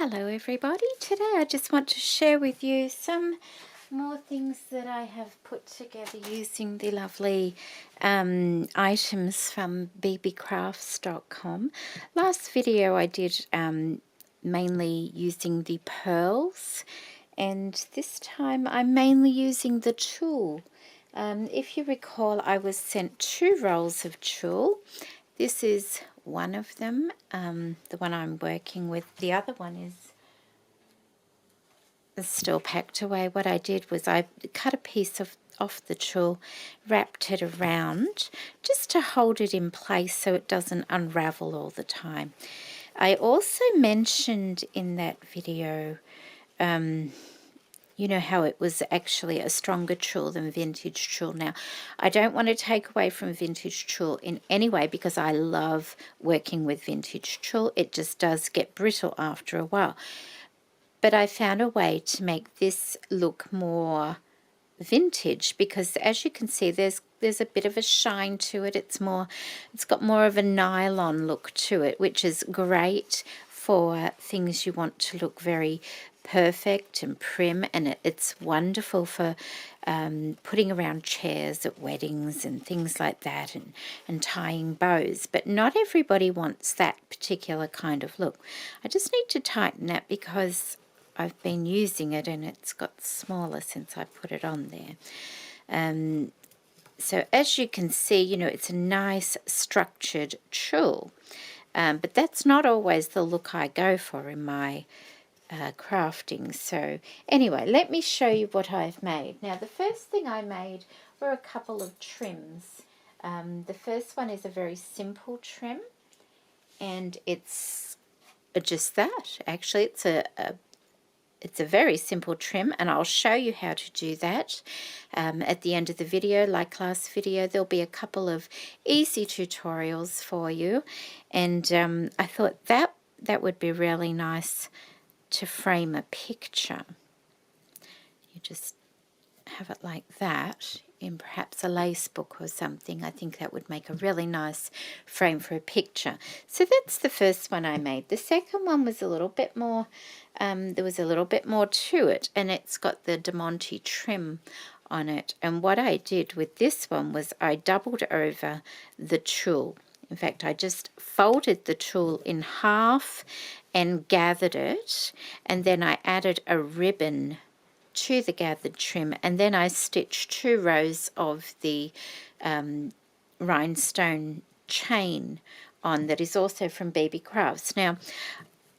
Hello everybody, today I just want to share with you some more things that I have put together using the lovely items from BeebeeCrafts.com. Last video I did mainly using the pearls, and this time I'm mainly using the tulle. If you recall, I was sent 2 rolls of tulle. This is one of them, the one I'm working with. The other one is still packed away. What I did was I cut a piece off the tulle, wrapped it around just to hold it in place so it doesn't unravel all the time. I also mentioned in that video, you know, how it was actually a stronger tulle than vintage tulle. Now, I don't want to take away from vintage tulle in any way because I love working with vintage tulle. It just does get brittle after a while. But I found a way to make this look more vintage because, as you can see, there's a bit of a shine to it. It's got more of a nylon look to it, which is great for things you want to look very perfect and prim, and it's wonderful for putting around chairs at weddings and things like that, and tying bows. But not everybody wants that particular kind of look. I just need to tighten that because I've been using it and it's got smaller since I put it on there. So as you can see, you know, it's a nice structured tulle, but that's not always the look I go for in my crafting. So anyway, let me show you what I've made. Now, the first thing I made were a couple of trims. The first one is a very simple trim, and it's just that. Actually, it's a very simple trim, and I'll show you how to do that at the end of the video. Like last video, there'll be a couple of easy tutorials for you, and I thought that would be really nice to frame a picture. You just have it like that in perhaps a lace book or something. I think that would make a really nice frame for a picture. So that's the first one I made. The second one was a little bit more, there was a little bit more to it, and it's got the Diamante trim on it. And what I did with this one was I doubled over the tulle. In fact, I just folded the tulle in half and gathered it, and then I added a ribbon to the gathered trim, and then I stitched 2 rows of the rhinestone chain on that is also from BeebeeCrafts. Now,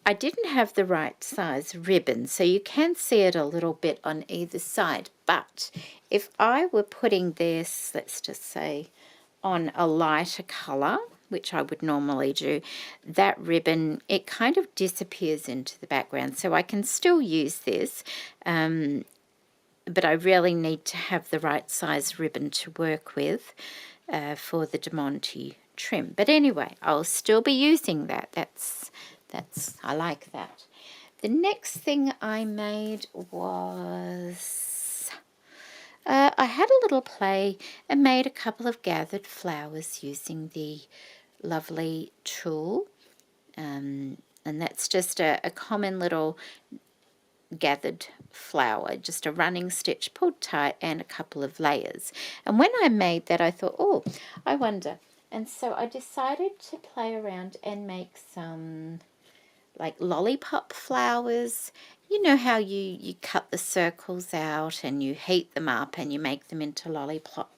I didn't have the right size ribbon, so you can see it a little bit on either side, but if I were putting this, let's just say, on a lighter colour, which I would normally do, that ribbon, it kind of disappears into the background. So I can still use this, but I really need to have the right size ribbon to work with for the Diamante trim. But anyway, I'll still be using that. That's I like that. The next thing I made was I had a little play and made a couple of gathered flowers using the lovely tulle, and that's just a common little gathered flower, just a running stitch pulled tight and a couple of layers. And when I made that, I thought, oh, I wonder, and so I decided to play around and make some like lollipop flowers. You know how you cut the circles out and you heat them up and you make them into lollipop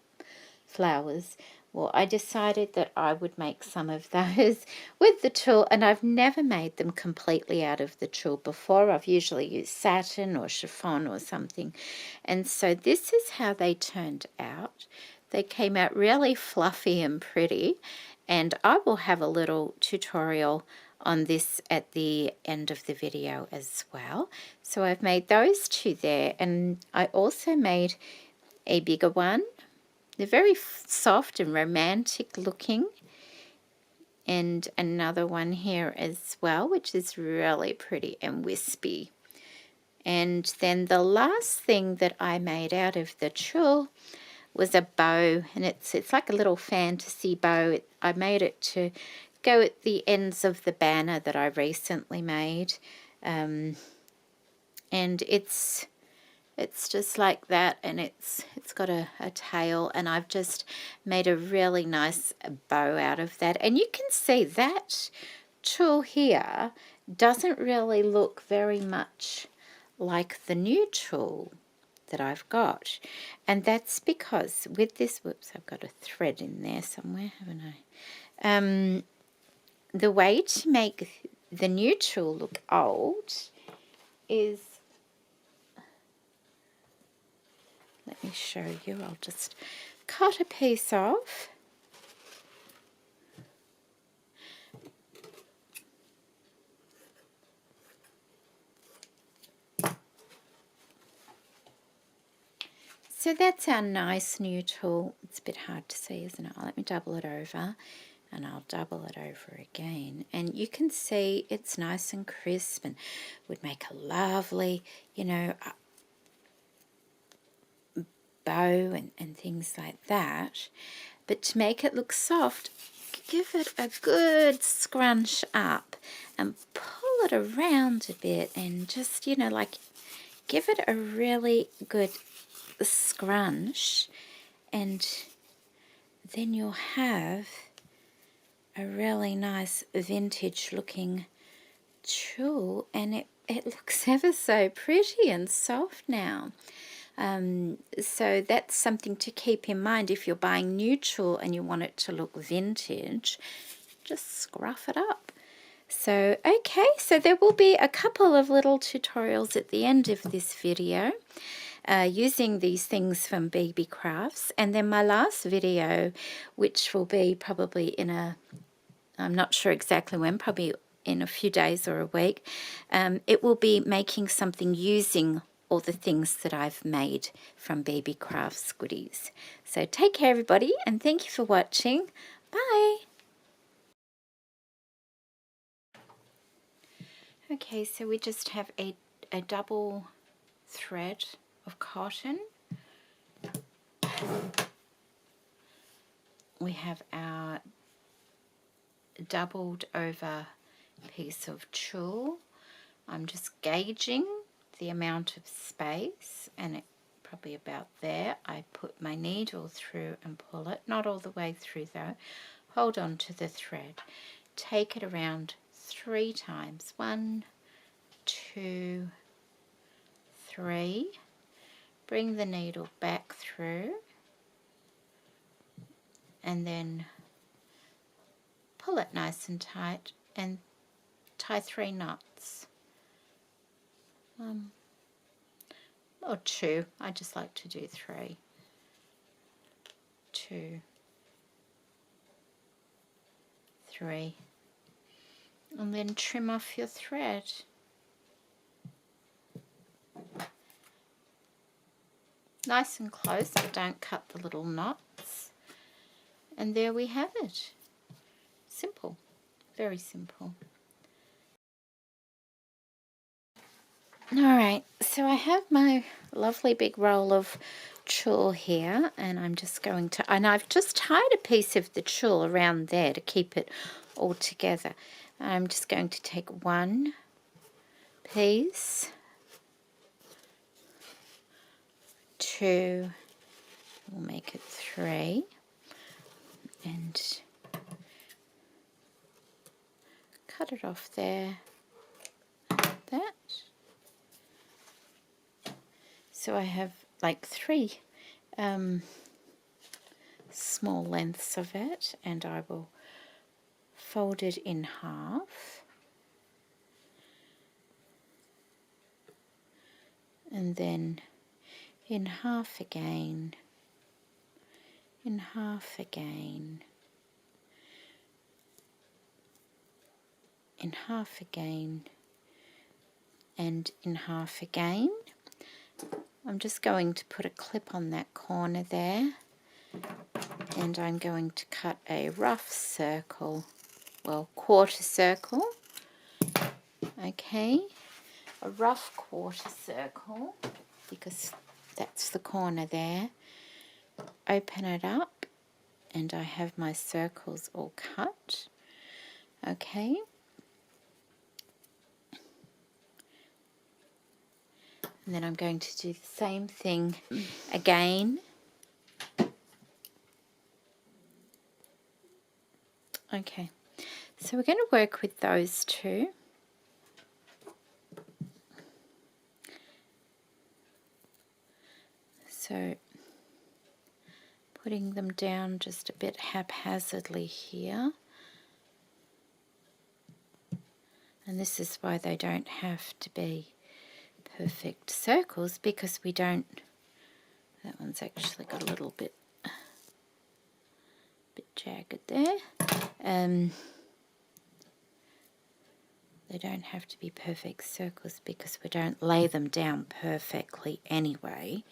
flowers. Well, I decided that I would make some of those with the tulle, and I've never made them completely out of the tulle before. I've usually used satin or chiffon or something. And so this is how they turned out. They came out really fluffy and pretty, and I will have a little tutorial on this at the end of the video as well. So I've made those 2 there, and I also made a bigger one. They're very soft and romantic looking, and another one here as well, which is really pretty and wispy. And then the last thing that I made out of the tulle was a bow, and it's like a little fantasy bow. I made it to go at the ends of the banner that I recently made. and it's just like that, and it's got a tail, and I've just made a really nice bow out of that. And you can see that tool here doesn't really look very much like the new tool that I've got, and that's because with this, whoops, I've got a thread in there somewhere, haven't I? The way to make the new tool look old is, let me show you, I'll just cut a piece off. So that's our nice new tool. It's a bit hard to see, isn't it? Let me double it over, and I'll double it over again. And you can see it's nice and crisp and would make a lovely, you know, bow and things like that. But to make it look soft, give it a good scrunch up and pull it around a bit, and just, you know, like give it a really good scrunch, and then you'll have a really nice vintage looking tulle, and it looks ever so pretty and soft now. So that's something to keep in mind if you're buying new tulle and you want it to look vintage. Just scruff it up. So okay, so there will be a couple of little tutorials at the end of this video using these things from BeebeeCrafts, and then my last video, which will be probably in I'm not sure exactly when, probably in a few days or a week, it will be making something using all the things that I've made from BeebeeCrafts goodies. So take care everybody, and thank you for watching. Bye! Okay, so we just have a double thread of cotton. We have our doubled over piece of tulle. I'm just gauging the amount of space, and it probably about there. I put my needle through and pull it, not all the way through though. Hold on to the thread. Take it around 3 times. 1, 2, 3. Bring the needle back through, and then pull it nice and tight and tie 3 knots. Or 2. I just like to do 3. 2, 3. And then trim off your thread. Nice and close, but don't cut the little knots. And there we have it. Simple, very simple. Alright, so I have my lovely big roll of tulle here, and I'm just going to, and I've just tied a piece of the tulle around there to keep it all together. I'm just going to take 1 piece, 2, we'll make it 3, and cut it off there, like that. So I have like 3 small lengths of it, and I will fold it in half, and then in half again, in half again, in half again, and in half again. I'm just going to put a clip on that corner there, and I'm going to cut a rough circle, well, quarter circle, okay, a rough quarter circle, because that's the corner there. Open it up, and I have my circles all cut, okay. And then I'm going to do the same thing again. Okay, so we're going to work with those two. So putting them down just a bit haphazardly here. And this is why they don't have to be perfect circles, because we don't, that one's actually got a little bit jagged there. They don't have to be perfect circles because we don't lay them down perfectly anyway.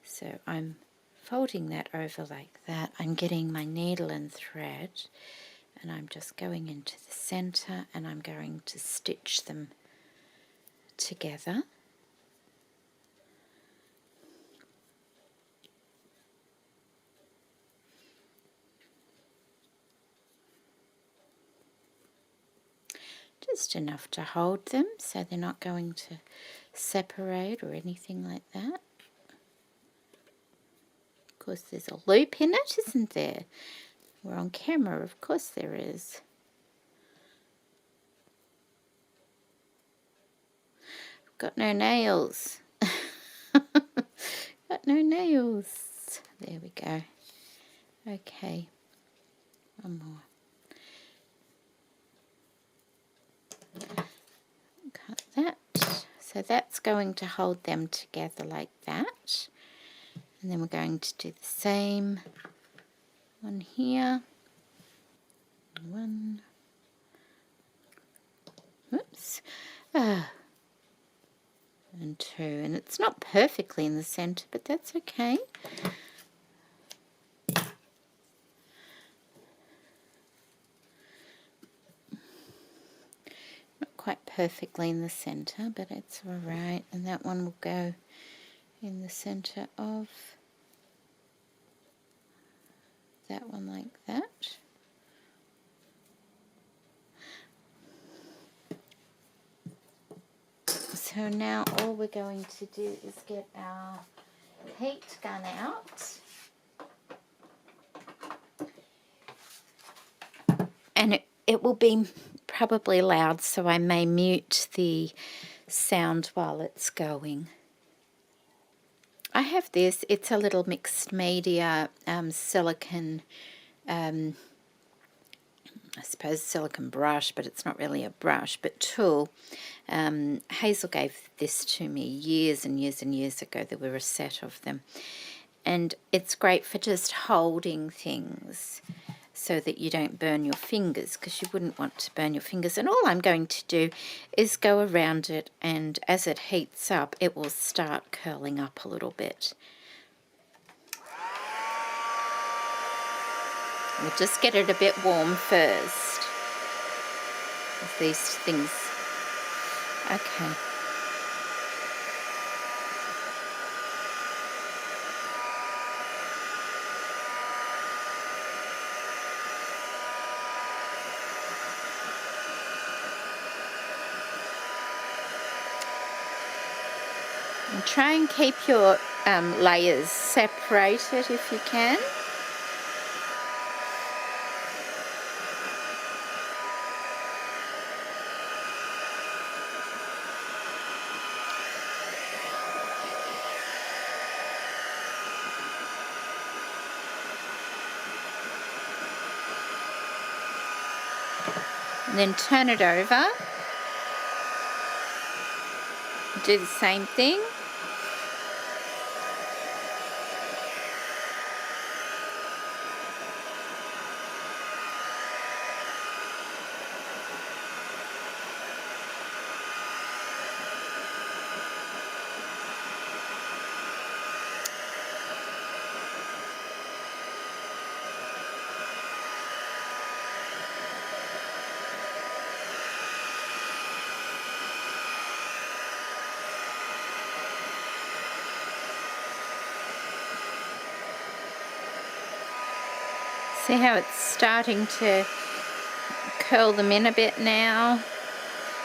So I'm folding that over like that. I'm getting my needle and thread, and I'm just going into the center, and I'm going to stitch them together. Just enough to hold them so they're not going to separate or anything like that. Of course there's a loop in it, isn't there? We're on camera, of course there is. I've got no nails. Got no nails. There we go. Okay, one more. Cut that. So that's going to hold them together like that. And then we're going to do the same one here. One. Whoops. And two. And it's not perfectly in the center, but that's okay. Quite perfectly in the center, but it's all right. And that one will go in the center of that one like that. So now all we're going to do is get our heat gun out. And it will be probably loud, so I may mute the sound while it's going. I have this, it's a little mixed media silicone, I suppose silicone brush, but it's not really a brush, but tool. Hazel gave this to me years and years and years ago. There were a set of them. And it's great for just holding things so that you don't burn your fingers, because you wouldn't want to burn your fingers. And all I'm going to do is go around it, and as it heats up, it will start curling up a little bit. We'll just get it a bit warm first with these things. Okay. And try and keep your layers separated if you can. And then turn it over. Do the same thing. See how it's starting to curl them in a bit now?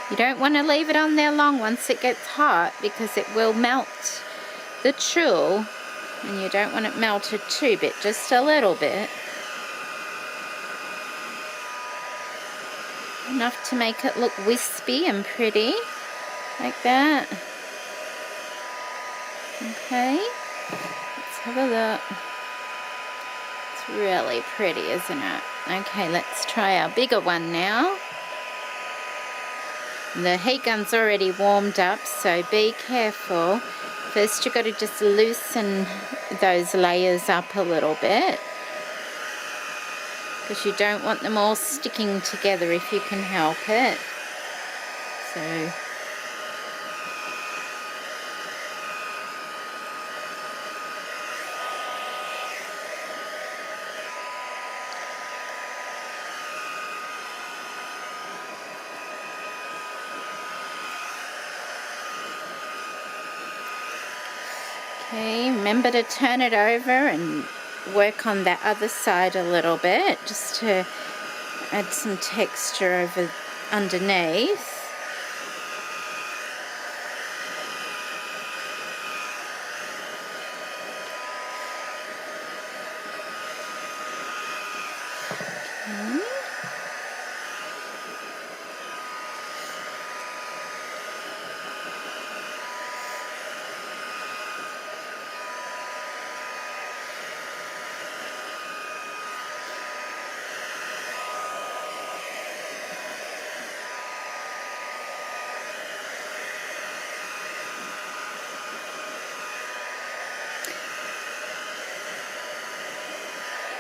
You don't want to leave it on there long once it gets hot, because it will melt the tulle, and you don't want it melted too bit, just a little bit. Enough to make it look wispy and pretty, like that. Okay, let's have a look. It's really pretty, isn't it? Okay, let's try our bigger one now. The heat gun's already warmed up, so be careful. First you've got to just loosen those layers up a little bit, because you don't want them all sticking together if you can help it. So okay, remember to turn it over and work on that other side a little bit, just to add some texture over underneath.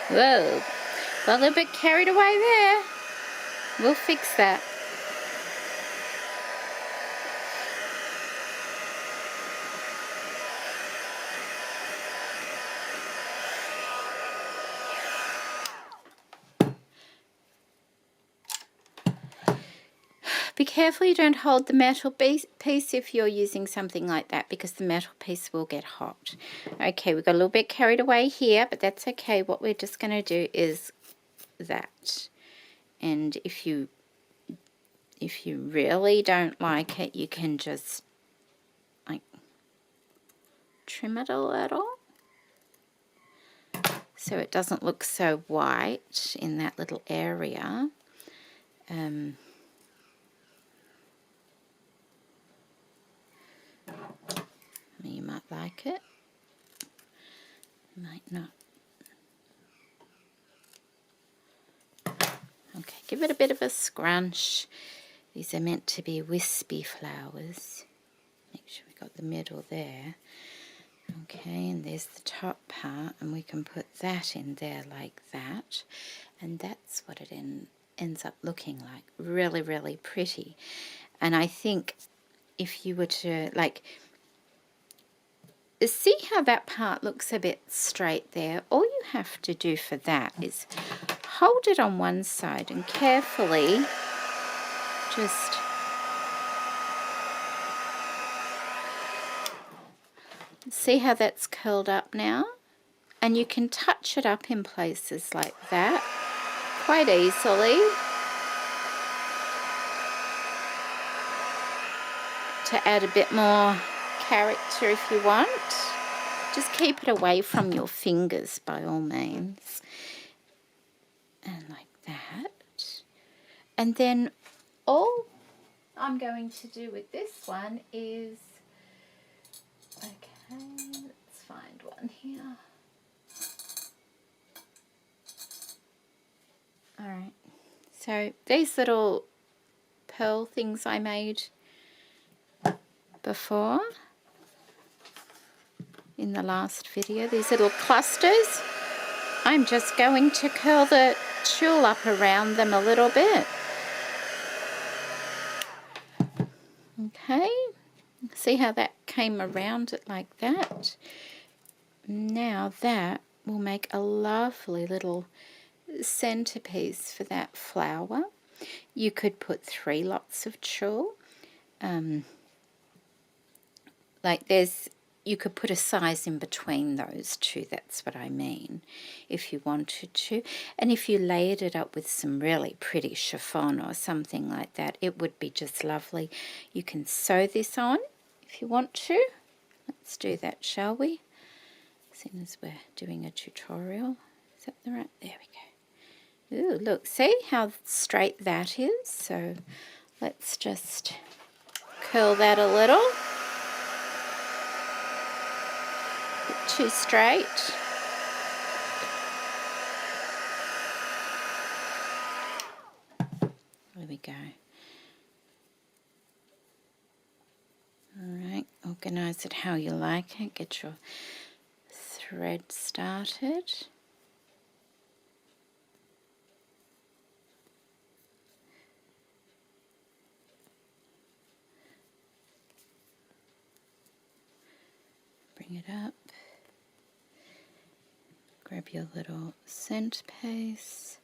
Okay. Whoa, got a little bit carried away there. We'll fix that. Be careful you don't hold the metal piece if you're using something like that, because the metal piece will get hot. Okay, we got a little bit carried away here, but that's okay. What we're just going to do is that. And if you really don't like it, you can just like trim it a little so it doesn't look so white in that little area. You might like it, you might not. Okay, give it a bit of a scrunch. These are meant to be wispy flowers. Make sure we got the middle there. Okay, and there's the top part, and we can put that in there like that, and that's what it ends up looking like. Really, really pretty. And I think if you were to, like, see how that part looks a bit straight there? All you have to do for that is hold it on one side and carefully just see how that's curled up now? And you can touch it up in places like that quite easily to add a bit more character if you want. Just keep it away from your fingers by all means. And like that. And then all I'm going to do with this one is, okay, let's find one here. Alright, so these little pearl things I made before in the last video, these little clusters, I'm just going to curl the tulle up around them a little bit. Okay, see how that came around it like that? Now that will make a lovely little centerpiece for that flower. You could put 3 lots of tulle. Like there's you could put a size in between those two, that's what I mean, if you wanted to. And if you layered it up with some really pretty chiffon or something like that, it would be just lovely. You can sew this on if you want to. Let's do that, shall we? Seeing as we're doing a tutorial. Is that the right? There we go. Ooh, look, see how straight that is? So let's just curl that a little. Too straight. There we go. Alright, organise it how you like it. Get your thread started. Bring it up. Grab your little scent paste.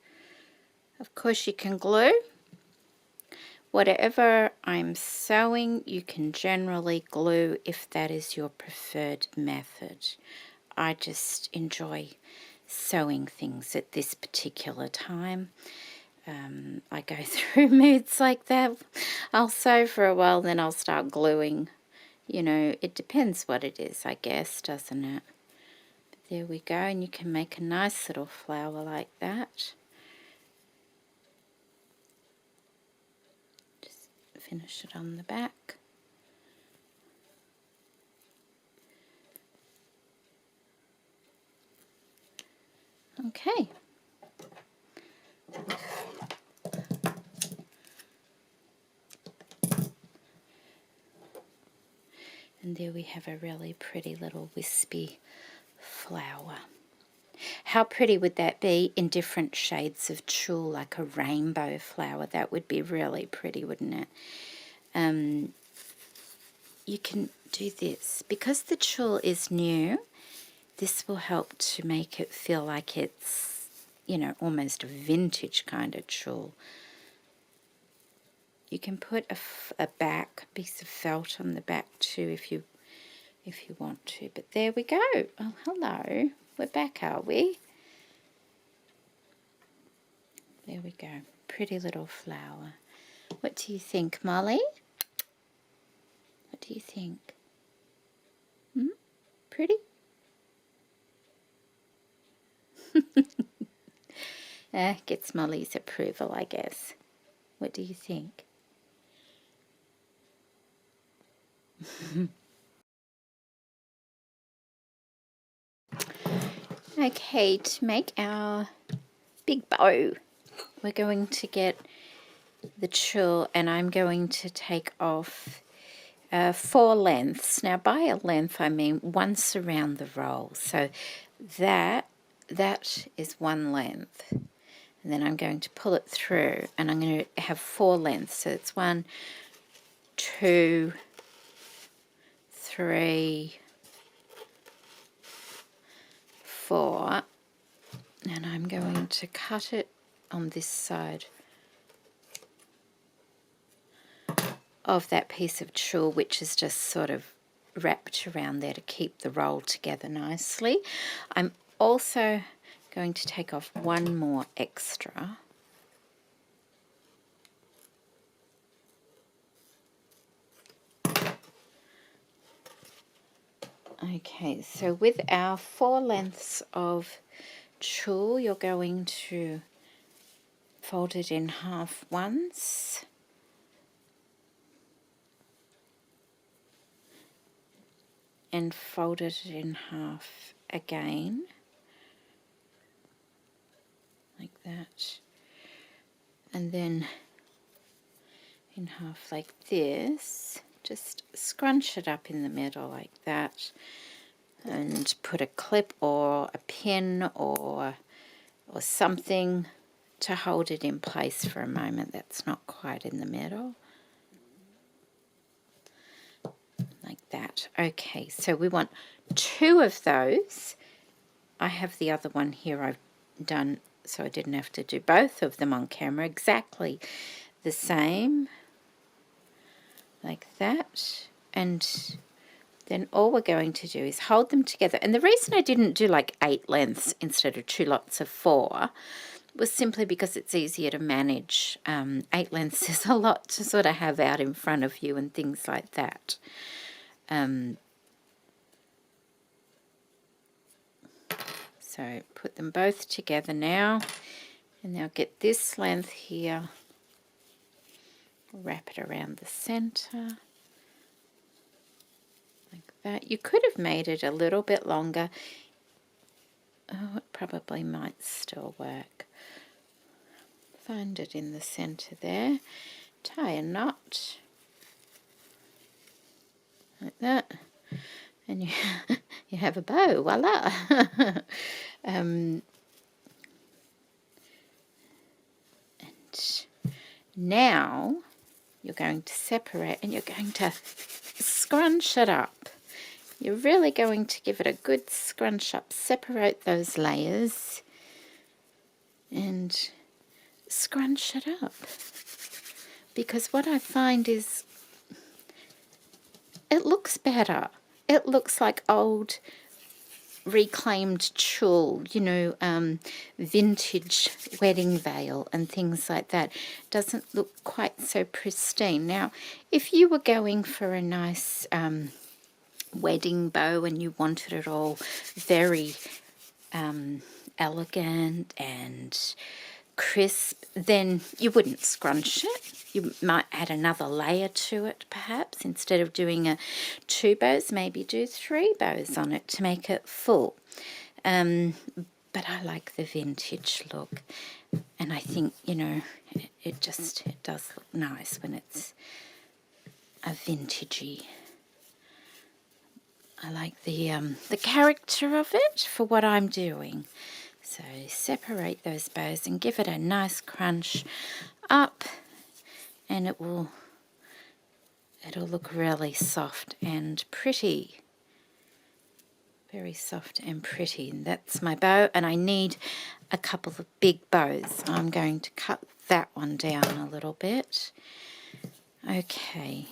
Of course you can glue. Whatever I'm sewing, you can generally glue if that is your preferred method. I just enjoy sewing things at this particular time. I go through moods like that. I'll sew for a while, then I'll start gluing. You know, it depends what it is, I guess, doesn't it? There we go, and you can make a nice little flower like that. Just finish it on the back. Okay. And there we have a really pretty little wispy flower. How pretty would that be in different shades of tulle, like a rainbow flower? That would be really pretty, wouldn't it? You can do this. Because the tulle is new, this will help to make it feel like it's, you know, almost a vintage kind of tulle. You can put a piece of felt on the back too if you want to. But there we go. Oh, hello. We're back, are we? There we go. Pretty little flower. What do you think, Molly? What do you think? Pretty? Gets Molly's approval, I guess. What do you think? Okay, to make our big bow, we're going to get the tulle, and I'm going to take off 4 lengths. Now, by a length, I mean once around the roll. So that is 1 length. And then I'm going to pull it through, and I'm going to have 4 lengths. So it's 1, 2, 3, 4, and I'm going to cut it on this side of that piece of tulle, which is just sort of wrapped around there to keep the roll together nicely. I'm also going to take off 1 more extra. Okay, so with our 4 lengths of tulle, you're going to fold it in half once, and fold it in half again, like that, and then in half like this. Just scrunch it up in the middle like that, and put a clip or a pin or something to hold it in place for a moment. That's not quite in the middle. Like that. Okay, so we want 2 of those. I have the other one here I've done, so I didn't have to do both of them on camera. Exactly the same. Like that. And then all we're going to do is hold them together. And the reason I didn't do like 8 lengths instead of 2 lots of 4 was simply because it's easier to manage. 8 lengths is a lot to sort of have out in front of you and things like that. So put them both together now, and now get this length here, wrap it around the center like that. You could have made it a little bit longer. Oh, it probably might still work. Find it in the center there, tie a knot like that, and you you have a bow, voila. And now you're going to separate and you're going to scrunch it up. You're really going to give it a good scrunch up, separate those layers and scrunch it up. Because what I find is it looks better. It looks like old reclaimed tulle, you know, vintage wedding veil and things like that. Doesn't look quite so pristine. Now, if you were going for a nice wedding bow and you wanted it all very elegant and crisp, then you wouldn't scrunch it. You might add another layer to it, perhaps. Instead of doing 2 bows, maybe do 3 bows on it to make it full. But I like the vintage look, and I think, you know, it does look nice when it's a vintagey. I like the character of it for what I'm doing. So separate those bows and give it a nice crunch up, and it'll look really soft and pretty. Very soft and pretty. And that's my bow, and I need a couple of big bows. I'm going to cut that one down a little bit. Okay.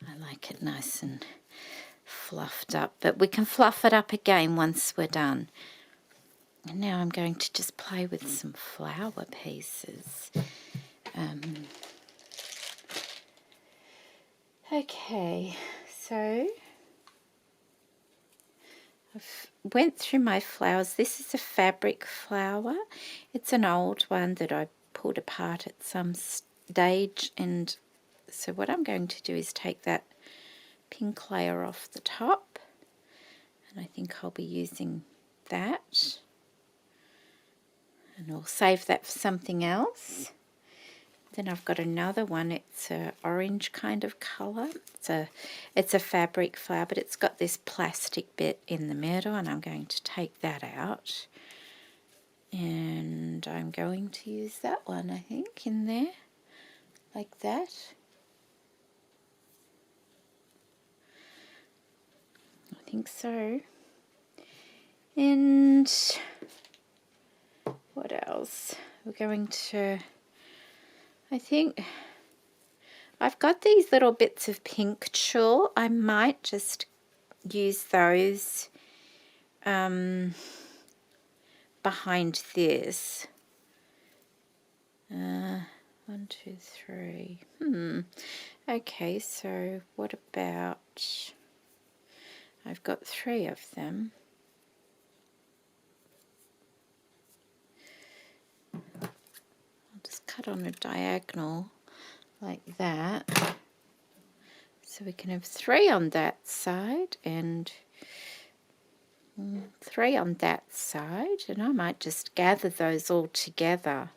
I like it nice and fluffed up, but we can fluff it up again once we're done. And now I'm going to just play with some flower pieces. Okay, so I've went through my flowers. This is a fabric flower. It's an old one that I pulled apart at some stage, and so what I'm going to do is take that pink layer off the top, and I think I'll be using that. And I'll save that for something else. Then I've got another one. It's an orange kind of colour. It's a fabric flower, but it's got this plastic bit in the middle, and I'm going to take that out. And I'm going to use that one, I think, in there, like that. I think so. And what else? We're going to, I think, I've got these little bits of pink tulle. I might just use those behind this. 1, 2, 3. Okay, so what about, I've got 3 of them. Just cut on a diagonal like that, so we can have 3 on that side and 3 on that side, and I might just gather those all together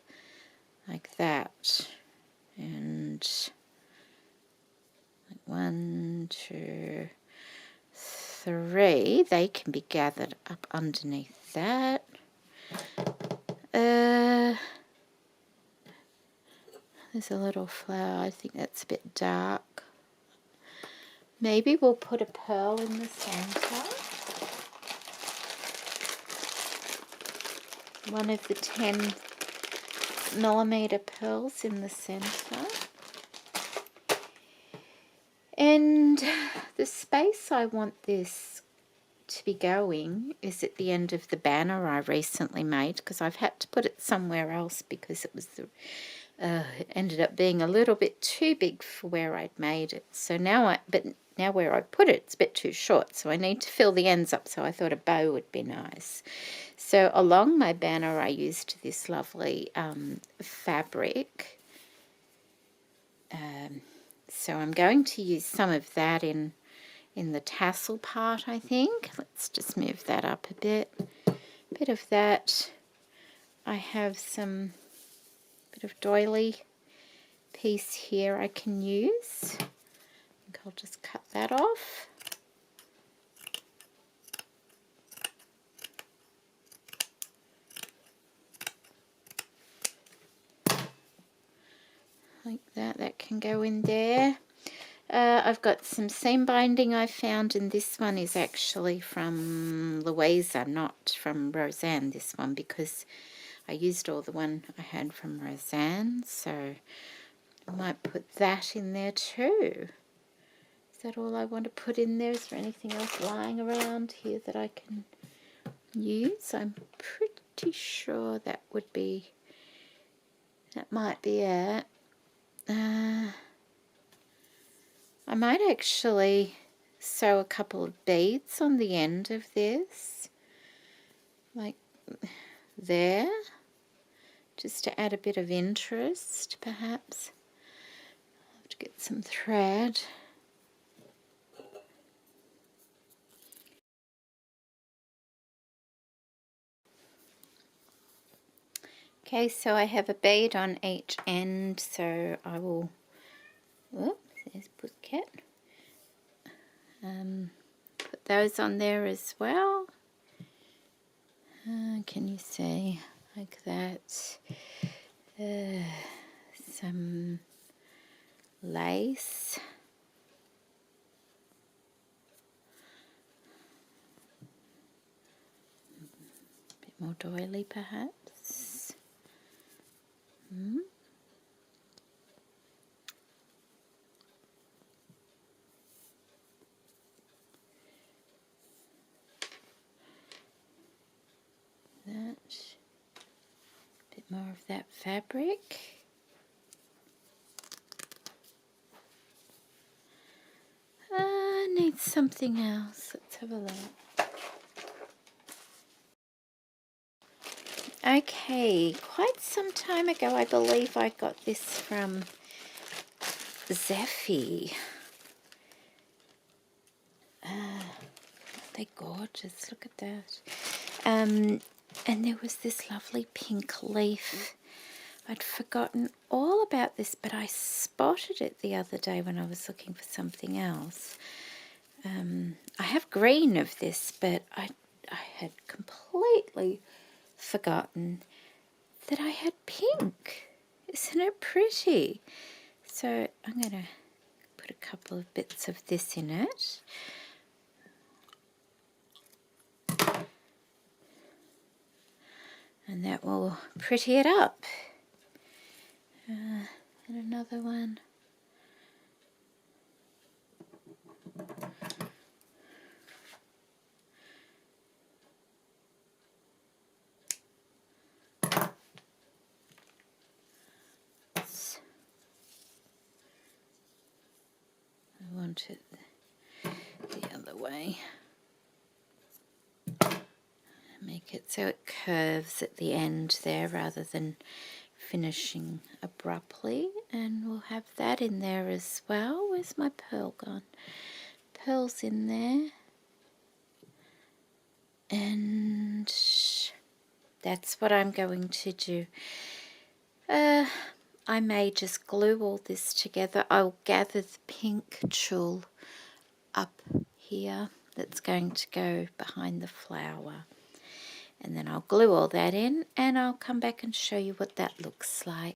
like that, and 1, 2, 3, they can be gathered up underneath that. There's a little flower. I think that's a bit dark. Maybe we'll put a pearl in the center. One of the 10mm pearls in the center. And the space I want this to be going is at the end of the banner I recently made, because I've had to put it somewhere else because it was it ended up being a little bit too big for where I'd made it. So now now where I put it, it's a bit too short, so I need to fill the ends up, so I thought a bow would be nice. So along my banner I used this lovely fabric. So I'm going to use some of that in the tassel part, I think. Let's just move that up a bit. Bit of that. I have some bit of doily piece here I can use. I think I'll just cut that off. Like that. That can go in there. I've got some seam binding I found, and this one is actually from Louisa, not from Roseanne, this one, because I used all the one I had from Roseanne, so I might put that in there too. Is that all I want to put in there? Is there anything else lying around here that I can use? I'm pretty sure that might be it. I might actually sew a couple of beads on the end of this, like there, just to add a bit of interest, perhaps. I'll have to get some thread. Okay, so I have a bead on each end, so I will, oops, there's Pussycat. Put those on there as well. Can you see, like that? Some lace. A bit more doily perhaps. That, a bit more of that fabric. Need something else. Let's have a look. Okay, quite some time ago I believe I got this from Zeffy. They're gorgeous, look at that. And there was this lovely pink leaf. I'd forgotten all about this, but I spotted it the other day when I was looking for something else. I have green of this, but I had completely forgotten that I had pink. Isn't it pretty? So I'm going to put a couple of bits of this in it. And that will pretty it up. And another one. I want it the other way. Make it so it curves at the end there rather than finishing abruptly, and we'll have that in there as well. Where's my pearl gone? Pearl's in there, and that's what I'm going to do. I may just glue all this together. I'll gather the pink tulle up here that's going to go behind the flower, and then I'll glue all that in, and I'll come back and show you what that looks like.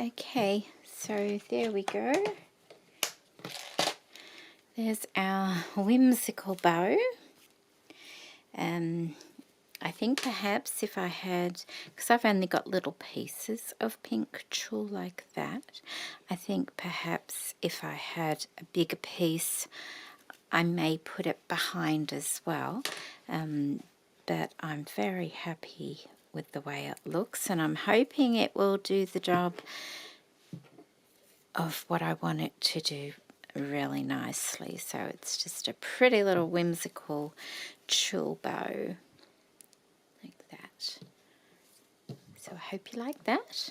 Okay, so there we go. There's our whimsical bow. I think perhaps if I had, because I've only got little pieces of pink tulle like that, I think perhaps if I had a bigger piece, I may put it behind as well. But I'm very happy with the way it looks, and I'm hoping it will do the job of what I want it to do really nicely. So it's just a pretty little whimsical tulle bow like that. So I hope you like that.